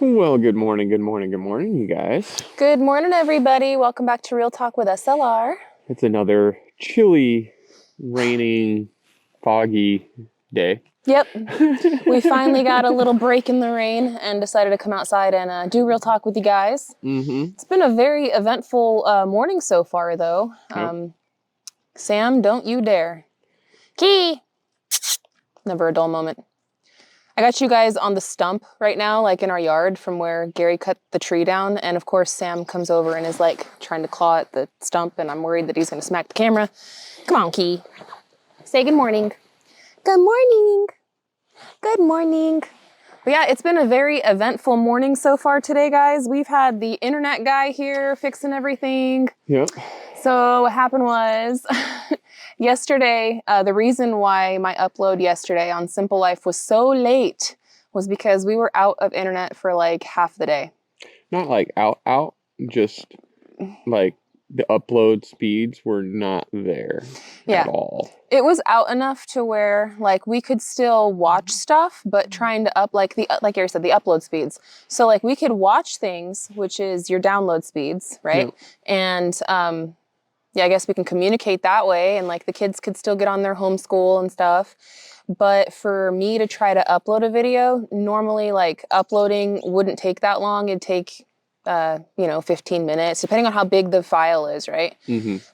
Well, good morning, you guys. Good morning, everybody. Welcome back to Real Talk with SLR. It's another chilly, raining, foggy day. Yep. We finally got a little break in the rain and decided to come outside and do Real Talk with you guys. It's been a very eventful morning so far, though. Sam, don't you dare. Key! Never a dull moment. I got you guys on the stump right now, like in our yard from where Gary cut the tree down. And of course, Sam comes over and is like trying to claw at the stump, and I'm worried that he's going to smack the camera. Come on, Key. Say good morning. Good morning. Good morning. But yeah, it's been a very eventful morning so far today, guys. We've had the internet guy here fixing everything. Yep. So what happened was yesterday, the reason why my upload yesterday on Simple Life was so late was because we were out of internet for like half the day. Not like out, just like the upload speeds were not there at all. It was out enough to where like we could still watch stuff, but trying to up like Gary said, the upload speeds. So like we could watch things, which is your download speeds, right? Yep. And yeah, I guess we can communicate that way, and like the kids could still get on their homeschool and stuff. But for me to try to upload a video, normally like uploading wouldn't take that long. It'd take 15 minutes, depending on how big the file is, right?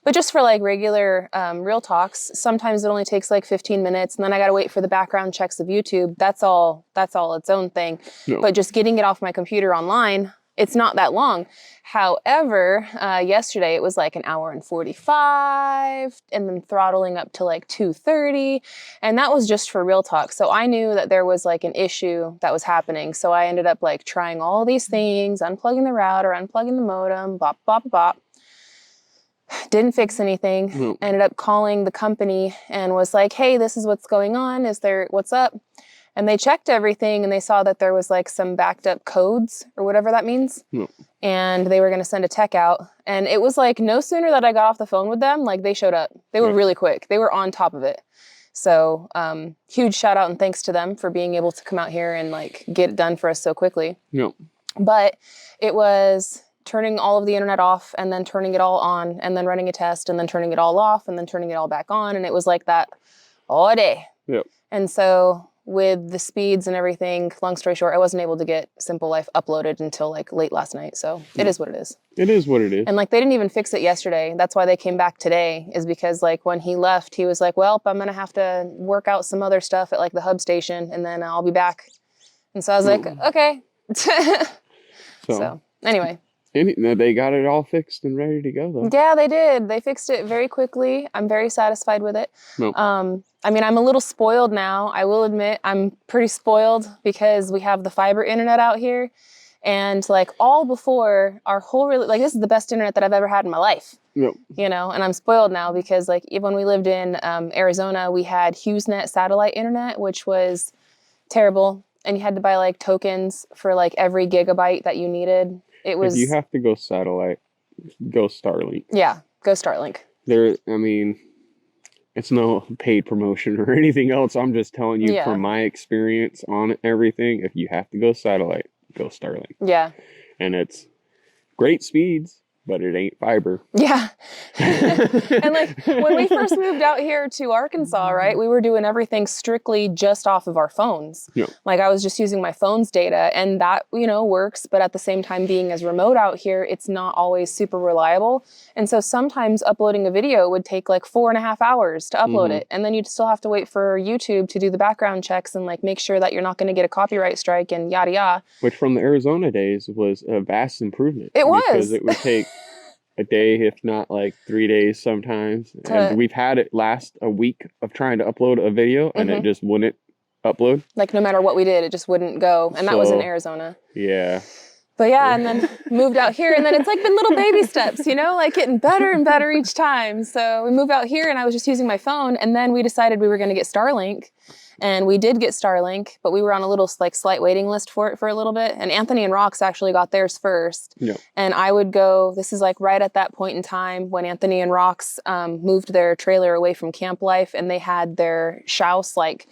But just for like regular Real Talks, sometimes it only takes like 15 minutes, and then I gotta wait for the background checks of YouTube. That's all its own thing. No. But just getting it off my computer online, it's not that long. However, yesterday it was like an hour and 45, and then throttling up to like 2:30, and that was just for Real Talk. So I knew that there was like an issue that was happening. So I ended up like trying all these things, unplugging the router, unplugging the modem, bop, bop, bop. Didn't fix anything. Nope. Ended up calling the company and was like, hey, this is what's going on. What's up? And they checked everything and they saw that there was like some backed up codes or whatever that means. Nope. And they were going to send a tech out. And it was like no sooner that I got off the phone with them, like they showed up. They were really quick. They were on top of it. So huge shout out and thanks to them for being able to come out here and like get it done for us so quickly. Yep. But it was turning all of the internet off and then turning it all on and then running a test and then turning it all off and then turning it all back on. And it was like that all day. Yep. And so with the speeds and everything, long story short, I wasn't able to get Simple Life uploaded until like late last night. So it is what it is. It is what it is. And like they didn't even fix it yesterday. That's why they came back today, is because like when he left, he was like, well, I'm going to have to work out some other stuff at like the hub station and then I'll be back. And so I was like, okay. So anyway. They got it all fixed and ready to go though. Yeah, they did. They fixed it very quickly. I'm very satisfied with it. Nope. I mean, I'm a little spoiled now. I will admit I'm pretty spoiled because we have the fiber internet out here. And like all before our whole, like this is the best internet that I've ever had in my life. Yep. You know, and I'm spoiled now because like even when we lived in Arizona, we had HughesNet satellite internet, which was terrible. And you had to buy like tokens for like every gigabyte that you needed. It was. If you have to go satellite, go Starlink. Yeah, go Starlink. It's no paid promotion or anything else. I'm just telling you from my experience on everything. If you have to go satellite, go Starlink. Yeah. And it's great speeds, but it ain't fiber. Yeah. And like when we first moved out here to Arkansas, right, we were doing everything strictly just off of our phones. Yep. Like I was just using my phone's data, and that, works. But at the same time, being as remote out here, it's not always super reliable. And so sometimes uploading a video would take like 4.5 hours to upload it. And then you'd still have to wait for YouTube to do the background checks and like make sure that you're not going to get a copyright strike and yada yada. Which from the Arizona days was a vast improvement. It was. Because it would take a day, if not like 3 days sometimes. And we've had it last a week of trying to upload a video and it just wouldn't upload. Like no matter what we did, it just wouldn't go. And that was in Arizona. Yeah. But yeah, and then moved out here, and then it's like been little baby steps, like getting better and better each time. So we moved out here and I was just using my phone, and then we decided we were going to get Starlink. And we did get Starlink, but we were on a little like slight waiting list for it for a little bit. And Anthony and Rox actually got theirs first. Yeah. And I would go, this is like right at that point in time when Anthony and Rox moved their trailer away from camp life, and they had their house like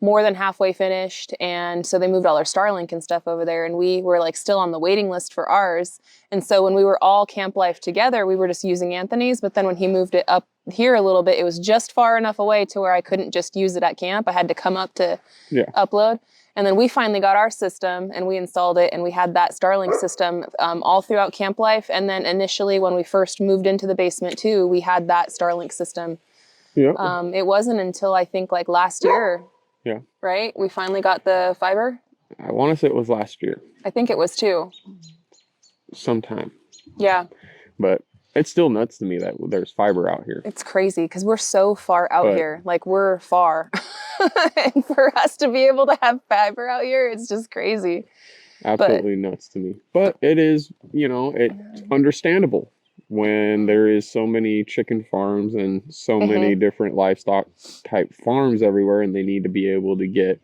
more than halfway finished. And so they moved all our Starlink and stuff over there, and we were like still on the waiting list for ours. And so when we were all Camp Life together, we were just using Anthony's. But then when he moved it up here a little bit, it was just far enough away to where I couldn't just use it at camp. I had to come up to upload. And then we finally got our system and we installed it, and we had that Starlink system all throughout Camp Life. And then initially when we first moved into the basement too, we had that Starlink system. Yeah. It wasn't until I think like last year, right? We finally got the fiber. I want to say it was last year. I think it was too. Sometime. Yeah. But it's still nuts to me that there's fiber out here. It's crazy because we're so far out here. Like, we're far. And for us to be able to have fiber out here, it's just crazy. Absolutely nuts to me. But it is, you know, it's understandable when there is so many chicken farms and so many different livestock type farms everywhere, and they need to be able to get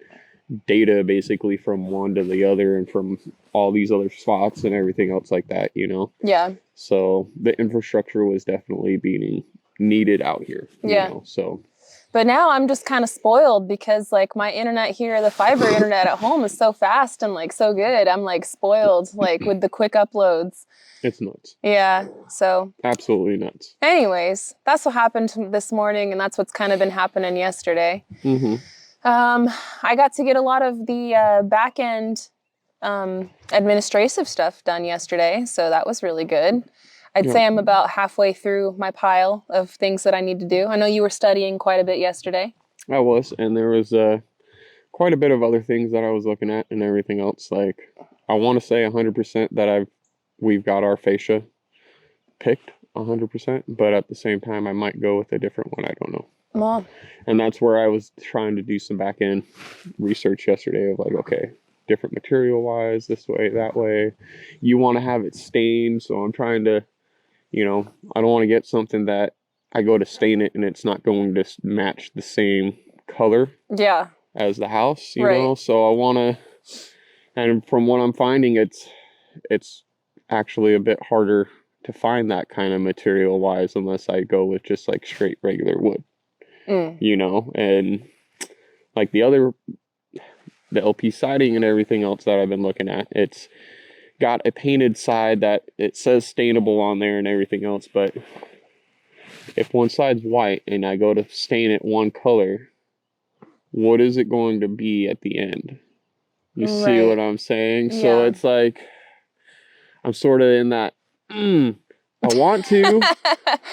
data basically from one to the other and from all these other spots and everything else like that, you know? Yeah. So the infrastructure was definitely being needed out here. You know, so. But now I'm just kind of spoiled because like my internet here, the fiber internet at home is so fast and like so good. I'm like spoiled like with the quick uploads. It's nuts. Yeah. So. Absolutely nuts. Anyways, that's what happened this morning, and that's what's kind of been happening yesterday. I got to get a lot of the back end administrative stuff done yesterday, so that was really good. I'd say I'm about halfway through my pile of things that I need to do. I know you were studying quite a bit yesterday. I was, and there was quite a bit of other things that I was looking at and everything else. Like, I want to say 100% that we've got our fascia picked 100%, but at the same time, I might go with a different one. I don't know. Mom. And that's where I was trying to do some back end research yesterday of like, okay, different material wise, this way, that way. You want to have it stained, so I'm trying to, you know, I don't want to get something that I go to stain it and it's not going to match the same color as the house, you know? So I want to, and from what I'm finding, it's actually a bit harder to find that kind of material wise unless I go with just like straight regular wood. You know, and like the LP siding and everything else that I've been looking at, it's got a painted side that it says stainable on there and everything else, but if one side's white and I go to stain it one color, what is it going to be at the end? You see what I'm saying? Yeah. So it's like, I'm sort of in that, I want to,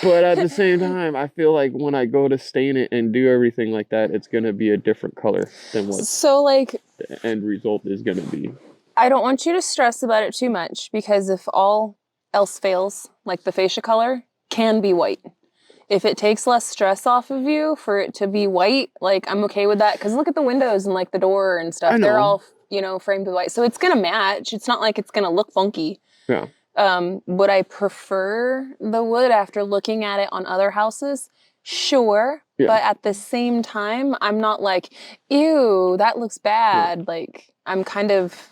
but at the same time, I feel like when I go to stain it and do everything like that, it's going to be a different color than what the end result is going to be. I don't want you to stress about it too much, because if all else fails, like the fascia color can be white. If it takes less stress off of you for it to be white, like I'm okay with that. Because look at the windows and like the door and stuff. They're all, you know, framed with white. So it's going to match. It's not like it's going to look funky. Yeah. Would I prefer the wood after looking at it on other houses? Sure. Yeah. But at the same time, I'm not like, ew, that looks bad. Yeah. Like, I'm kind of...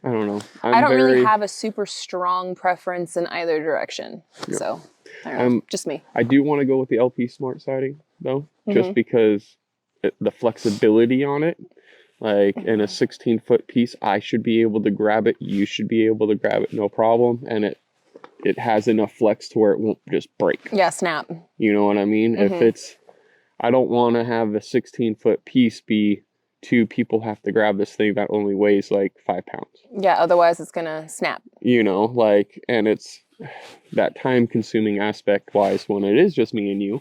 I don't know. I don't really have a super strong preference in either direction. Yeah. So, I don't know. Just me. I do want to go with the LP Smart siding, though. Just because the flexibility on it. Like, in a 16-foot piece, I should be able to grab it. You should be able to grab it, no problem. And it has enough flex to where it won't just break. Yeah, snap. You know what I mean? If I don't want to have a 16-foot piece be 2 people have to grab this thing that only weighs like 5 pounds. Yeah, otherwise it's going to snap. You know, like, and it's that time-consuming aspect-wise when it is just me and you.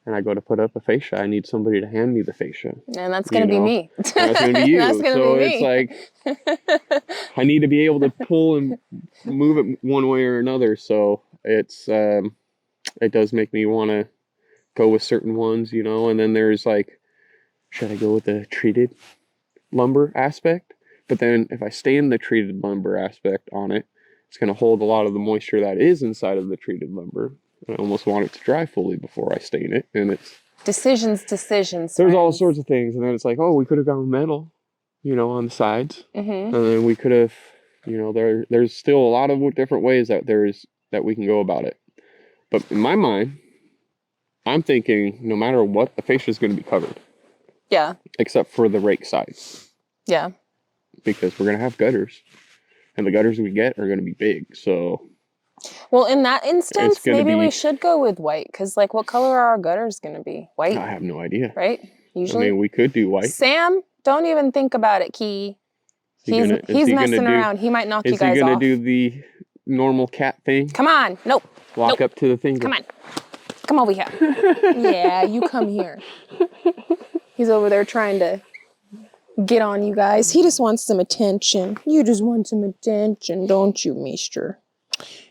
And I go to put up a fascia, I need somebody to hand me the fascia. And that's going to be me. And that's going to be you. That's gonna be me. It's like, I need to be able to pull and move it one way or another. So it's, it does make me want to go with certain ones, you know. And then there's like, should I go with the treated lumber aspect? But then if I stay in the treated lumber aspect on it, it's going to hold a lot of the moisture that is inside of the treated lumber. I almost want it to dry fully before I stain it, and it's decisions. There's all sorts of things, and then it's like, oh, we could have gone metal, you know, on the sides, and then we could have, you know, there's still a lot of different ways that we can go about it. But in my mind, I'm thinking no matter what, the fascia is going to be covered. Yeah. Except for the rake sides. Yeah. Because we're going to have gutters. And the gutters we get are going to be big, so... Well, in that instance, maybe we should go with white. Because, like, what color are our gutters going to be? White? I have no idea. Right? Usually. I mean, we could do white. Sam, don't even think about it, Key. He's messing around. He might knock you guys off. Is he going to do the normal cat thing? Come on. Nope. Walk up to the thing. Come on. Come over here. Yeah, you come here. He's over there trying to get on you guys. He just wants some attention. You just want some attention, don't you, mister?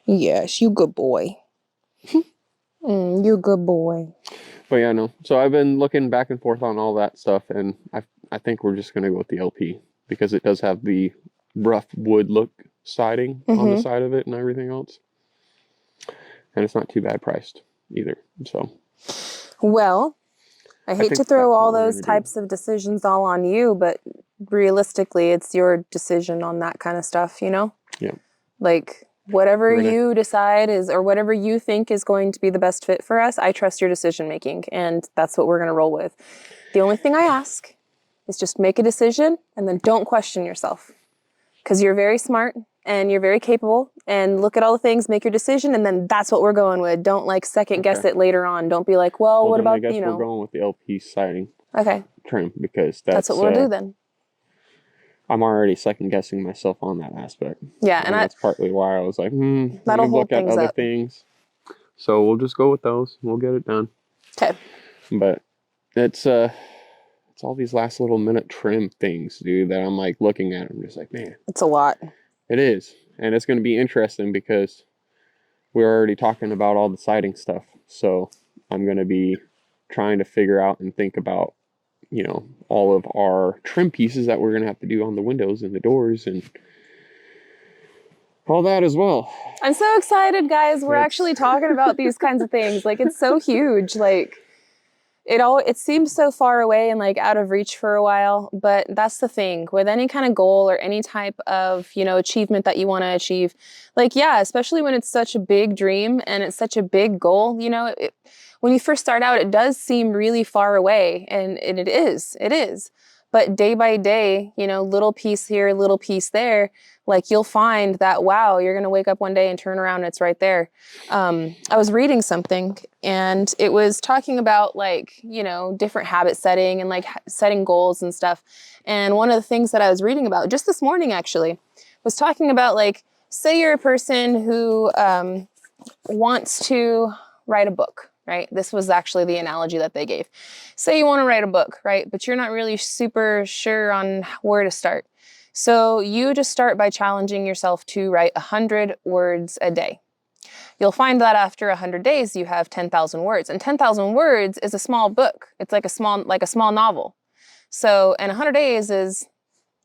Yes, you good boy. You good boy. But yeah, no. So I've been looking back and forth on all that stuff, and I think we're just going to go with the LP because it does have the rough wood look siding on the side of it and everything else. And it's not too bad priced either. So, well, I hate to throw all those types of decisions all on you, but realistically, it's your decision on that kind of stuff, you know? Yeah. Like, whatever you decide is, or whatever you think is going to be the best fit for us, I trust your decision making, and that's what we're going to roll with. The only thing I ask is just make a decision and then don't question yourself. Because you're very smart and you're very capable, and look at all the things, make your decision, and then that's what we're going with. Don't like second guess it later on. Don't be like, well what about, I guess we're going with the LP siding trim because that's what we'll do then. I'm already second guessing myself on that aspect. Yeah, and that's partly why I was like, that'll look at other things. So we'll just go with those. We'll get it done. Okay. But it's all these last little minute trim things, dude, that I'm like looking at. I'm just like, man. It's a lot. It is. And it's going to be interesting because we're already talking about all the siding stuff. So I'm going to be trying to figure out and think about, you know, all of our trim pieces that we're going to have to do on the windows and the doors and all that as well. I'm so excited, guys. We're actually talking about these kinds of things. Like, it's so huge. Like, it seemed so far away and like out of reach for a while, but that's the thing with any kind of goal or any type of, you know, achievement that you want to achieve. Like, yeah, especially when it's such a big dream and it's such a big goal, you know, when you first start out, it does seem really far away, and it is. But day by day, you know, little piece here, little piece there, like you'll find that, wow, you're going to wake up one day and turn around and it's right there. I was reading something and it was talking about like, you know, different habit setting and like setting goals and stuff. And one of the things that I was reading about just this morning actually was talking about like, say you're a person who wants to write a book. Right? This was actually the analogy that they gave. Say you want to write a book, right? But you're not really super sure on where to start. So you just start by challenging yourself to write 100 words a day. You'll find that after 100 days, you have 10,000 words. And 10,000 words is a small book. It's like a small novel. So, and 100 days is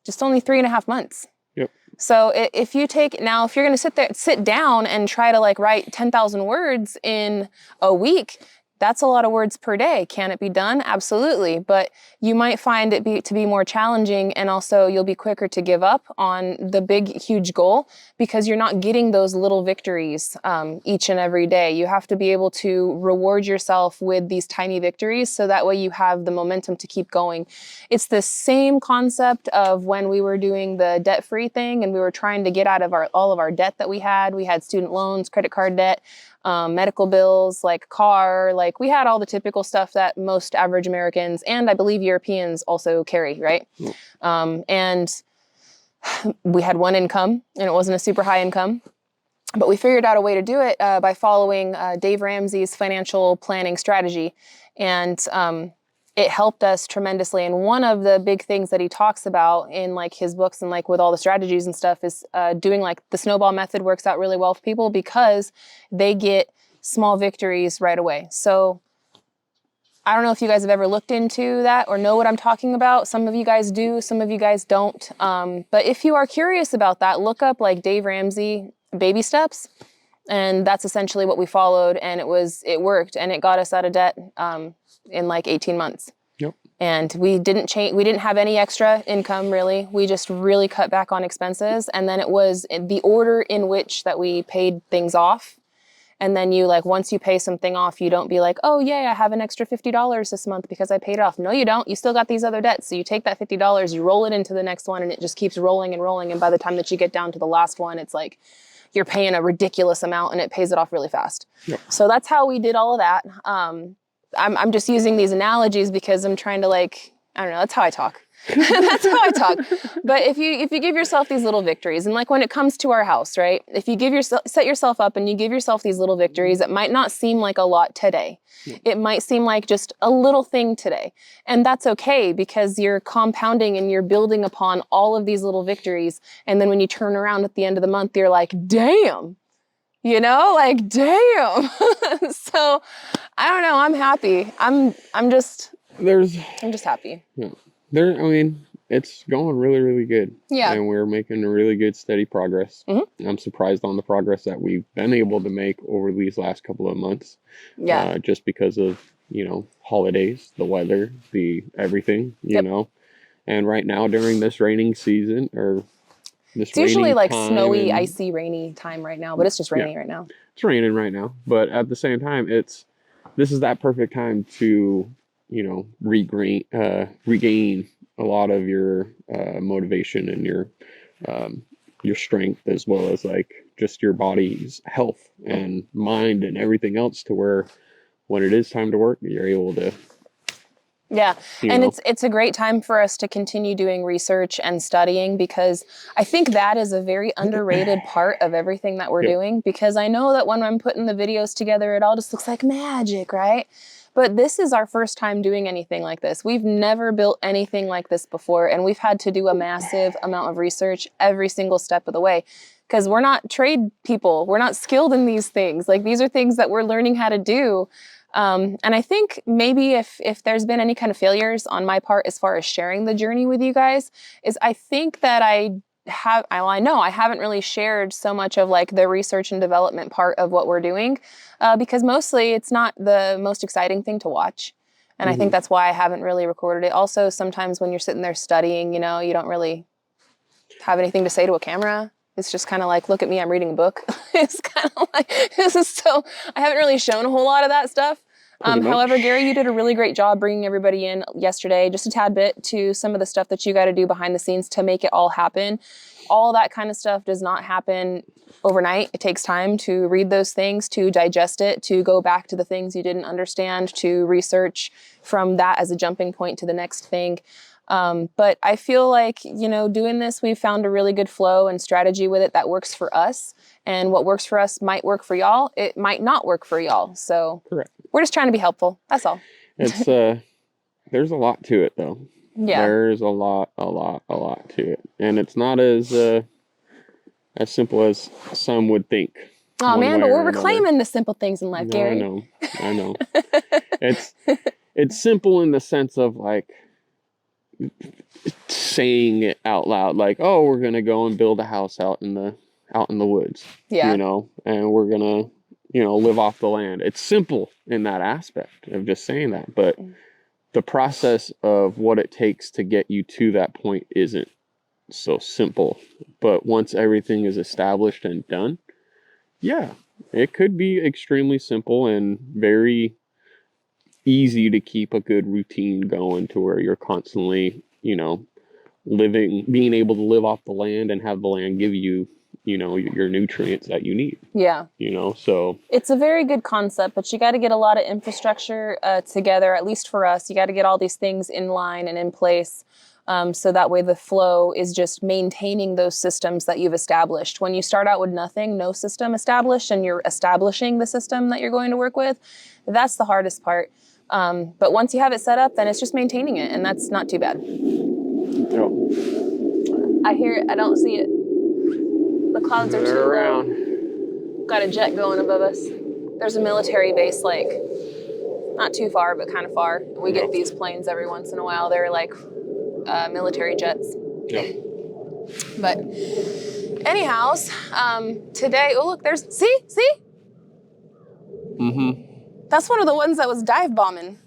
just only 3.5 months. Yep. So if you're going to sit down and try to like write 10,000 words in a week, that's a lot of words per day. Can it be done? Absolutely. But you might find it to be more challenging, and also you'll be quicker to give up on the big, huge goal because you're not getting those little victories each and every day. You have to be able to reward yourself with these tiny victories so that way you have the momentum to keep going. It's the same concept of when we were doing the debt-free thing and we were trying to get out of all of our debt that we had. We had student loans, credit card debt, medical bills, like car, like we had all the typical stuff that most average Americans and I believe Europeans also carry, right? And we had one income and it wasn't a super high income, but we figured out a way to do it by following Dave Ramsey's financial planning strategy. And it helped us tremendously. And one of the big things that he talks about in like his books and like with all the strategies and stuff is doing like the snowball method works out really well for people because they get small victories right away. So I don't know if you guys have ever looked into that or know what I'm talking about. Some of you guys do, some of you guys don't. But if you are curious about that, look up like Dave Ramsey baby steps. And that's essentially what we followed. And it worked and it got us out of debt in like 18 months. Yep. And we didn't have any extra income really. We just really cut back on expenses. And then it was the order in which that we paid things off. And then you like, once you pay something off, you don't be like, oh yay, I have an extra $50 this month because I paid it off. No, you don't. You still got these other debts. So you take that $50, you roll it into the next one, and it just keeps rolling and rolling. And by the time that you get down to the last one, it's like you're paying a ridiculous amount and it pays it off really fast. Yep. So that's how we did all of that. I'm just using these analogies because I'm trying to like, I don't know, that's how I talk. That's how I talk. But if you give yourself these little victories, and like when it comes to our house, right? If you set yourself up and you give yourself these little victories, it might not seem like a lot today. Yeah. It might seem like just a little thing today. And that's okay, because you're compounding and you're building upon all of these little victories. And then when you turn around at the end of the month, you're like, damn, you know, like, damn. So I don't know. I'm happy. I'm just happy. Yeah. I mean, it's going really, really good. Yeah. And we're making a really good, steady progress. Mm-hmm. I'm surprised on the progress that we've been able to make over these last couple of months. Yeah. Just because of, you know, holidays, the weather, the everything, you know. And right now during this raining season, or this it's usually like snowy, icy, rainy time right now, but it's just raining right now. It's raining right now. But at the same time, this is that perfect time to, you know, regain a lot of your motivation and your strength, as well as like just your body's health and mind and everything else, to where when it is time to work, you're able to. Yeah. And it's a great time for us to continue doing research and studying, because I think that is a very underrated part of everything that we're doing, because I know that when I'm putting the videos together, it all just looks like magic, right? But this is our first time doing anything like this. We've never built anything like this before, and we've had to do a massive amount of research every single step of the way, because we're not trade people. We're not skilled in these things. Like, these are things that we're learning how to do. And I think maybe if there's been any kind of failures on my part as far as sharing the journey with you guys, is I think that I know I haven't really shared so much of like the research and development part of what we're doing, because mostly it's not the most exciting thing to watch. And I think that's why I haven't really recorded it. Also, sometimes when you're sitting there studying, you know, you don't really have anything to say to a camera. It's just kind of like, look at me, I'm reading a book. It's kind of like, so I haven't really shown a whole lot of that stuff. However, Gary, you did a really great job bringing everybody in yesterday, just a tad bit, to some of the stuff that you got to do behind the scenes to make it all happen. All that kind of stuff does not happen overnight. It takes time to read those things, to digest it, to go back to the things you didn't understand, to research from that as a jumping point to the next thing. But I feel like, you know, doing this, we've found a really good flow and strategy with it that works for us. And what works for us might work for y'all. It might not work for y'all. So correct. We're just trying to be helpful. That's all. It's there's a lot to it, though. Yeah. There's a lot to it, and it's not as simple as some would think. Oh man, but we're reclaiming the simple things in life, Gary. I know. It's simple in the sense of like saying it out loud, like, oh, we're gonna go and build a house out in the woods. Yeah. You know, and we're gonna, you know, live off the land. It's simple in that aspect of just saying that, but the process of what it takes to get you to that point isn't so simple. But once everything is established and done, yeah, it could be extremely simple and very easy to keep a good routine going, to where you're constantly, you know, being able to live off the land and have the land give you, you know, your nutrients that you need. Yeah. You know, so it's a very good concept, but you got to get a lot of infrastructure together, at least for us. You got to get all these things in line and in place. So that way the flow is just maintaining those systems that you've established. When you start out with nothing, no system established, and you're establishing the system that you're going to work with, that's the hardest part. But once you have it set up, then it's just maintaining it, and that's not too bad. Yep. I hear it. I don't see it. The clouds are too low. Got a jet going above us. There's a military base, like, not too far, but kind of far. We get these planes every once in a while. They're like military jets. Yep. But anyhows, today, oh look, see? Mm-hmm. That's one of the ones that was dive bombing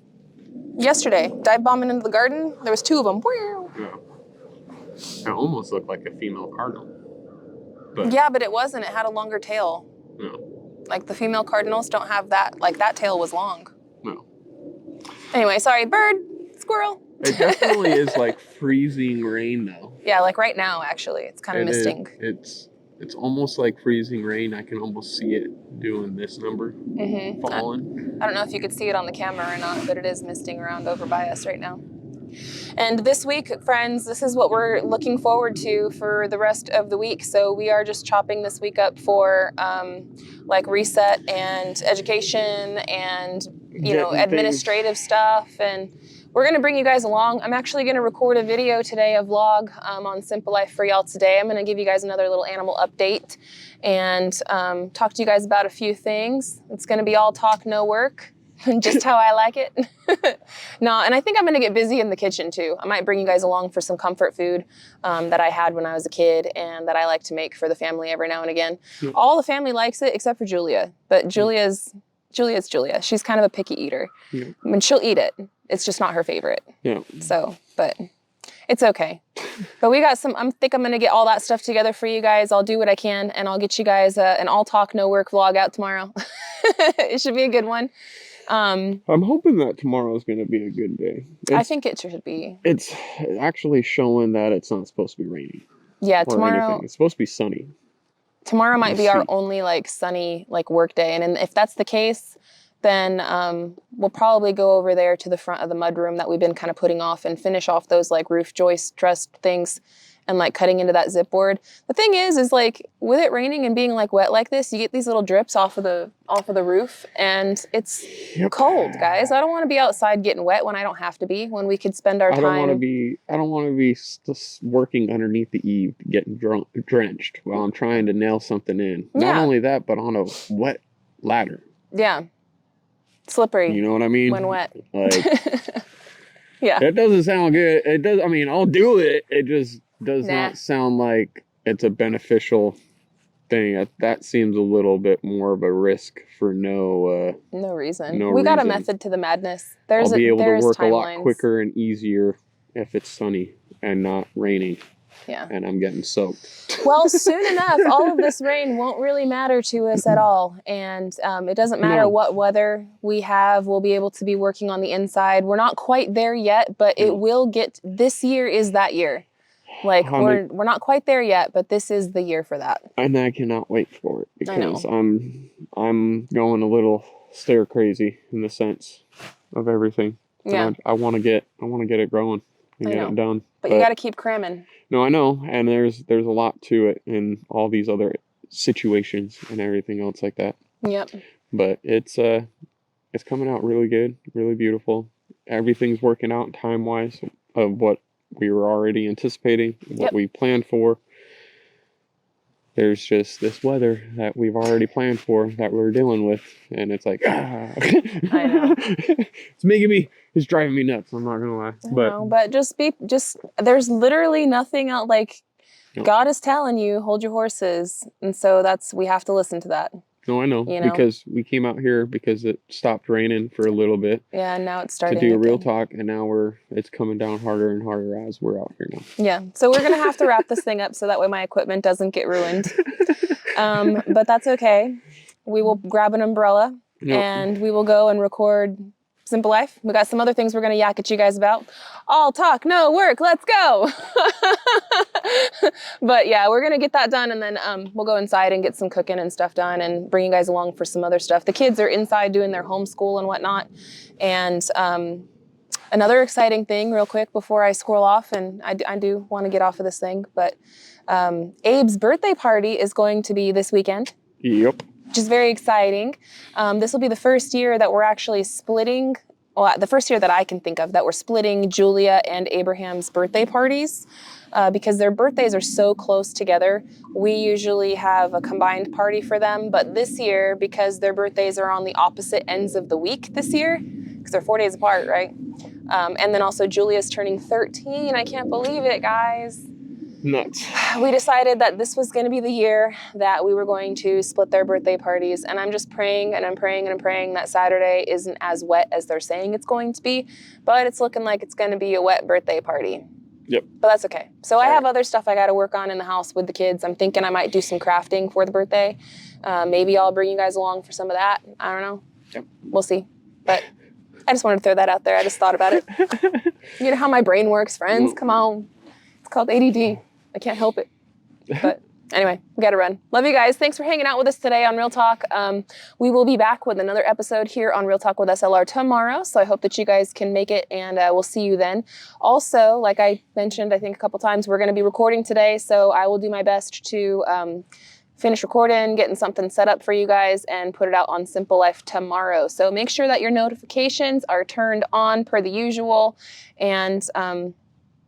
yesterday. Dive bombing into the garden. There was two of them. Yeah. It almost looked like a female cardinal. Yeah, but it wasn't. It had a longer tail. Yeah. Like the female cardinals don't have that. Like that tail was long. No. Anyway, sorry, bird, squirrel. It definitely is like freezing rain though. Yeah, like right now actually, it's kind of misting. It's almost like freezing rain. I can almost see it doing this number, falling. I don't know if you could see it on the camera or not, but it is misting around over by us right now. And this week, friends, this is what we're looking forward to for the rest of the week. So we are just chopping this week up for like reset and education and, you know, administrative stuff. And we're going to bring you guys along. I'm actually going to record a video today, a vlog on Simple Life for y'all today. I'm going to give you guys another little animal update and talk to you guys about a few things. It's going to be all talk, no work. Just how I like it. No, and I think I'm going to get busy in the kitchen too. I might bring you guys along for some comfort food that I had when I was a kid and that I like to make for the family every now and again. Yep. All the family likes it except for Julia, but Julia's Julia. She's kind of a picky eater. Yep. I mean, she'll eat it. It's just not her favorite. Yeah. So, but it's okay. But we got some, I think I'm going to get all that stuff together for you guys. I'll do what I can and I'll get you guys an all talk, no work vlog out tomorrow. It should be a good one. I'm hoping that tomorrow is going to be a good day. I think it should be. It's actually showing that it's not supposed to be raining. Yeah, tomorrow. Anything. It's supposed to be sunny. Tomorrow might be our only like sunny like work day, and if that's the case, then we'll probably go over there to the front of the mudroom that we've been kind of putting off and finish off those like roof joist truss things and like cutting into that zip board. The thing is like with it raining and being like wet like this, you get these little drips off of the roof and it's cold, guys. I don't want to be outside getting wet when I don't have to be, when we could spend our time. I don't want to be just working underneath the eave getting drenched while I'm trying to nail something in. Not only that, but on a wet ladder. Yeah. Slippery. You know what I mean? When wet. Like, yeah. It doesn't sound good. It does. I mean, I'll do it. It just does not sound like it's a beneficial thing. That seems a little bit more of a risk for no reason. We got a method to the madness. I'll be able to work a lot quicker and easier if it's sunny and not raining. Yeah. And I'm getting soaked. Well, soon enough, all of this rain won't really matter to us at all. And it doesn't matter what weather we have. We'll be able to be working on the inside. We're not quite there yet, but it will get, this year is that year. Like we're not quite there yet, but this is the year for that. And I cannot wait for it because I'm going a little stir crazy in the sense of everything. Yeah. I want to get it growing and get it done. But you got to keep cramming. No, I know, and there's a lot to it in all these other situations and everything else like that. Yep. But it's coming out really good, really beautiful. Everything's working out time-wise of what we were already anticipating, what we planned for. There's just this weather that we've already planned for that we're dealing with, and it's like, I know. It's driving me nuts. I'm not gonna lie. But there's literally nothing else. Like, God is telling you, hold your horses, and so we have to listen to that. No, I know, because we came out here because it stopped raining for a little bit. Yeah, and now it's starting to do a real talk, and now it's coming down harder and harder as we're out here now. Yeah, so we're gonna have to wrap this thing up so that way my equipment doesn't get ruined. But that's okay. We will grab an umbrella and we will go and record Simple Life. We got some other things we're gonna yak at you guys about. All talk, no work. Let's go. But yeah, we're gonna get that done, and then we'll go inside and get some cooking and stuff done, and bring you guys along for some other stuff. The kids are inside doing their homeschool and whatnot. And another exciting thing, real quick, before I scroll off, and I do want to get off of this thing, but Abe's birthday party is going to be this weekend. Yep. Which is very exciting. This will be the first year that we're actually splitting, the first year that I can think of, that we're splitting Julia and Abraham's birthday parties because their birthdays are so close together. We usually have a combined party for them, but this year, because their birthdays are on the opposite ends of the week this year, because they're 4 days apart, right? And then also Julia's turning 13. I can't believe it, guys. Nuts. We decided that this was going to be the year that we were going to split their birthday parties. And I'm just praying and I'm praying and I'm praying that Saturday isn't as wet as they're saying it's going to be. But it's looking like it's going to be a wet birthday party. Yep. But that's okay. So I All have other stuff I got to work on in the house with the kids. I'm thinking I might do some crafting for the birthday. Maybe I'll bring you guys along for some of that. I don't know. Yep. We'll see. But I just wanted to throw that out there. I just thought about it. You know how my brain works, friends. Come on. It's called ADD. I can't help it. But anyway, we got to run. Love you guys. Thanks for hanging out with us today on Real Talk. We will be back with another episode here on Real Talk with SLR tomorrow. So I hope that you guys can make it, and we'll see you then. Also, like I mentioned, I think a couple times, we're going to be recording today. So I will do my best to finish recording, getting something set up for you guys, and put it out on Simple Life tomorrow. So make sure that your notifications are turned on per the usual. And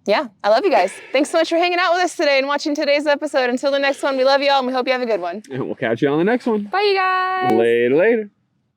yeah, I love you guys. Thanks so much for hanging out with us today and watching today's episode. Until the next one, we love you all, and we hope you have a good one. And we'll catch you on the next one. Bye, you guys. Later.